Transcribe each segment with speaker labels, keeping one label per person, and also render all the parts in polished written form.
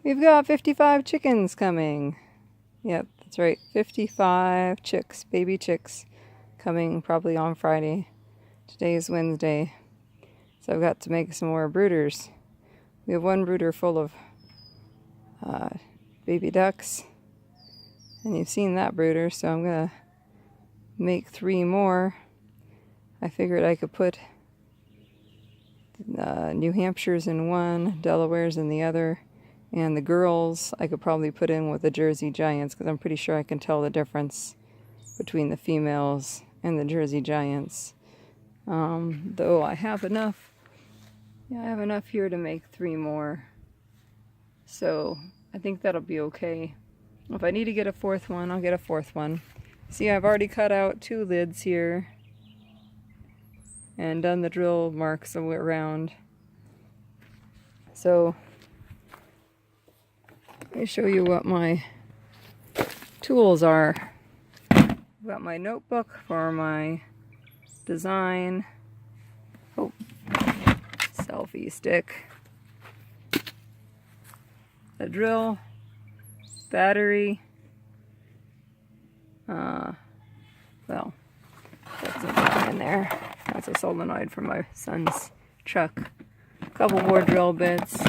Speaker 1: We've got 55 chickens coming. Yep, that's right. 55 chicks, baby chicks, coming probably on Friday. Today is Wednesday. So I've got to make some more brooders. We have one brooder full of baby ducks. And you've seen that brooder, so I'm going to make 3 more. I figured I could put New Hampshire's in one, Delaware's in the other, and the girls I could probably put in with the Jersey Giants, because I'm pretty sure I can tell the difference between the females and the Jersey Giants. Though I have enough. Yeah, I have enough here to make 3 more. So I think that'll be okay. If I need to get a 4th one, I'll get a 4th one. See, I've already cut out 2 lids here and done the drill marks around. So let me show you what my tools are. I've got my notebook for my design. Oh, selfie stick. A drill, battery. Well, that's something in there. That's a solenoid from my son's truck. A couple more drill bits.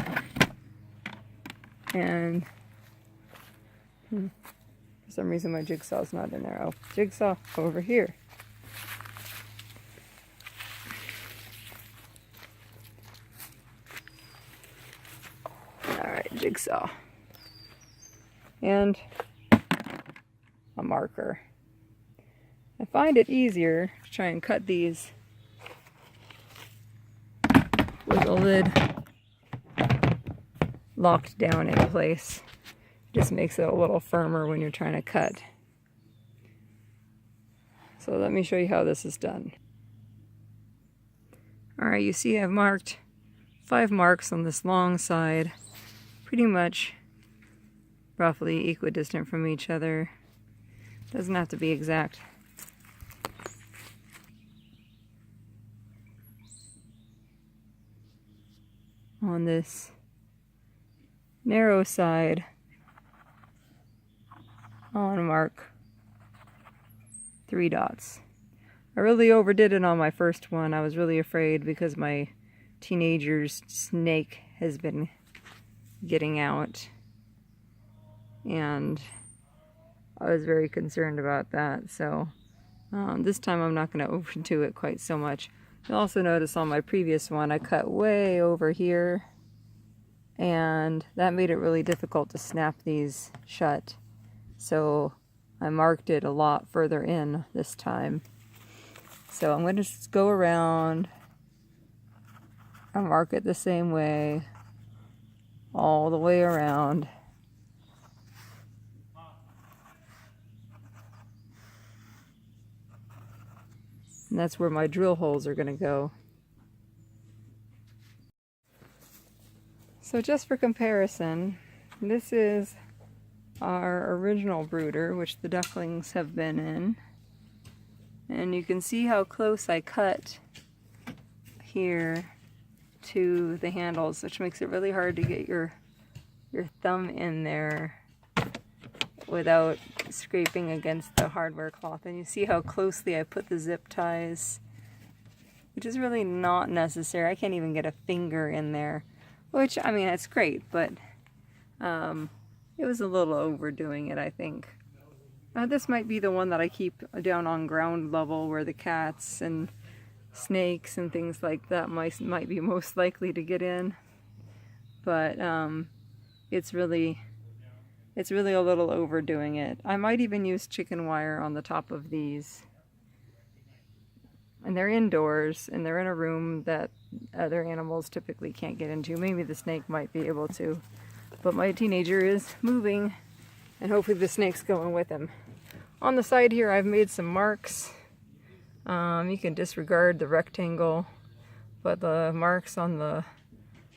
Speaker 1: And for some reason my jigsaw's not in there. Oh, jigsaw over here. Alright, jigsaw. And a marker. I find it easier to try and cut these with the lid locked down in place. Just makes it a little firmer when you're trying to cut. So let me show you how this is done. Alright, you see I've marked 5 marks on this long side, pretty much roughly equidistant from each other. Doesn't have to be exact. On this narrow side, I want to mark 3 dots. I really overdid it on my first one. I was really afraid because my teenager's snake has been getting out, and I was very concerned about that. So this time I'm not going to overdo it quite so much. You'll also notice on my previous one I cut way over here, and that made it really difficult to snap these shut. So I marked it a lot further in this time. So I'm going to just go around and mark it the same way all the way around. And that's where my drill holes are going to go. So just for comparison, this is our original brooder, which the ducklings have been in. And you can see how close I cut here to the handles, which makes it really hard to get your thumb in there without scraping against the hardware cloth. And you see how closely I put the zip ties, which is really not necessary. I can't even get a finger in there, which, I mean, it's great, but it was a little overdoing it, I think. This might be the one that I keep down on ground level, where the cats and snakes and things like that might be most likely to get in. But it's really a little overdoing it. I might even use chicken wire on the top of these. And they're indoors, and they're in a room that other animals typically can't get into. Maybe the snake might be able to. But my teenager is moving, and hopefully the snake's going with him. On the side here I've made some marks. You can disregard the rectangle, but the marks on the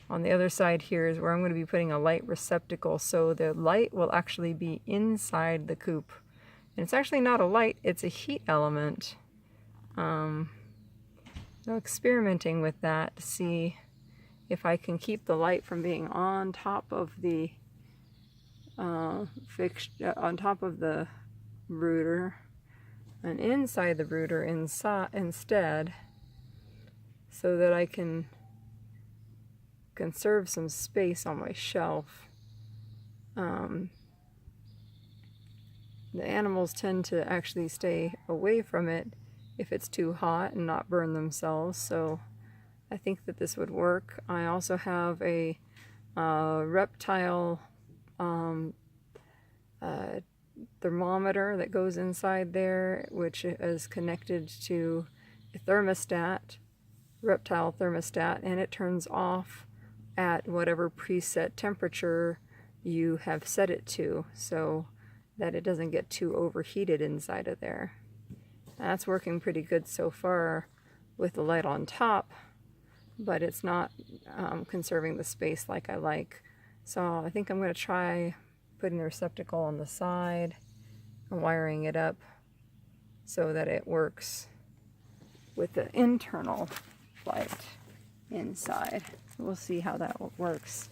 Speaker 1: other side here is where I'm going to be putting a light receptacle, so the light will actually be inside the coop. And it's actually not a light, it's a heat element. So experimenting with that to see if I can keep the light from being on top of the fixed on top of the brooder and inside the brooder instead, so that I can conserve some space on my shelf. The animals tend to actually stay away from it if it's too hot and not burn themselves, so I think that this would work. I also have a reptile thermometer that goes inside there, which is connected to a thermostat, reptile thermostat, and it turns off at whatever preset temperature you have set it to, so that it doesn't get too overheated inside of there. That's working pretty good so far with the light on top, but it's not conserving the space like I like. So I think I'm going to try putting the receptacle on the side and wiring it up so that it works with the internal light inside. We'll see how that works.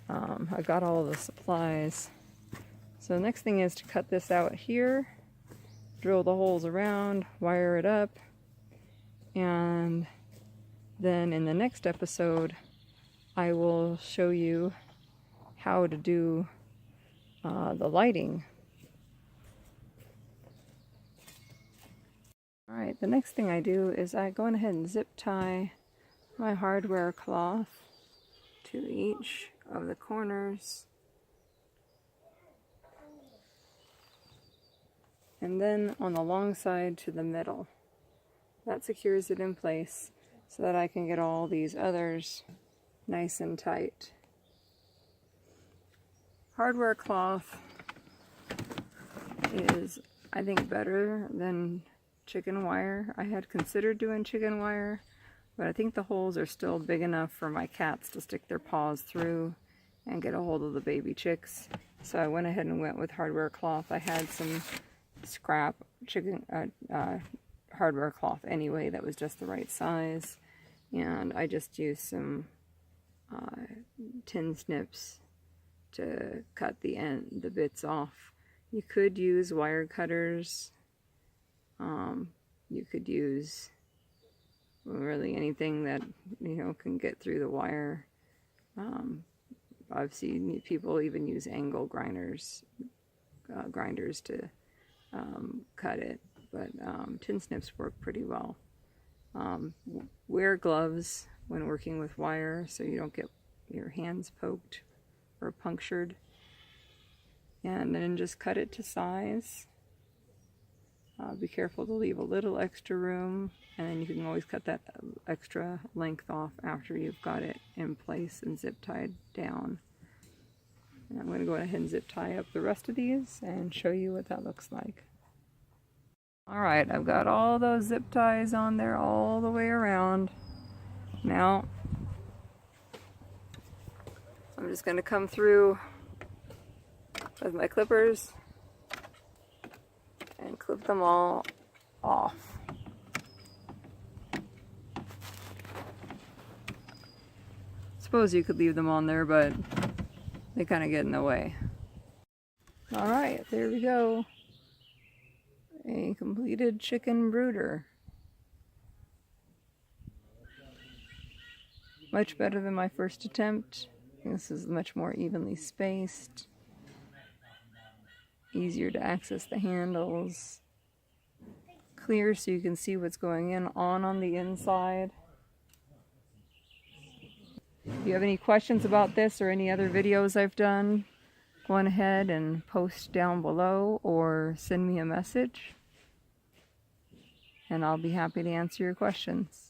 Speaker 1: I got all the supplies. So the next thing is to cut this out here, drill the holes around, wire it up, and then in the next episode I will show you how to do the lighting. Alright, the next thing I do is I go ahead and zip tie my hardware cloth to each of the corners, and then on the long side to the middle. That secures it in place so that I can get all these others nice and tight. Hardware cloth is, I think, better than chicken wire. I had considered doing chicken wire, but I think the holes are still big enough for my cats to stick their paws through and get a hold of the baby chicks. So I went ahead and went with hardware cloth. I had some scrap chicken hardware cloth anyway that was just the right size, and I just used some tin snips to cut the bits off. You could use wire cutters. You could use really anything that can get through the wire. I've seen people even use angle grinders to cut it, but tin snips work pretty well. Wear gloves when working with wire so you don't get your hands poked or punctured, and then just cut it to size. Be careful to leave a little extra room, and then you can always cut that extra length off after you've got it in place and zip tied down. And I'm going to go ahead and zip tie up the rest of these and show you what that looks like. Alright, I've got all those zip ties on there all the way around. Now, I'm just going to come through with my clippers and clip them all off. Suppose you could leave them on there, but they kind of get in the way. Alright, there we go. A completed chicken brooder. Much better than my first attempt. This is much more evenly spaced. Easier to access the handles. Clear so you can see what's going on the inside. If you have any questions about this or any other videos I've done, go on ahead and post down below or send me a message, and I'll be happy to answer your questions.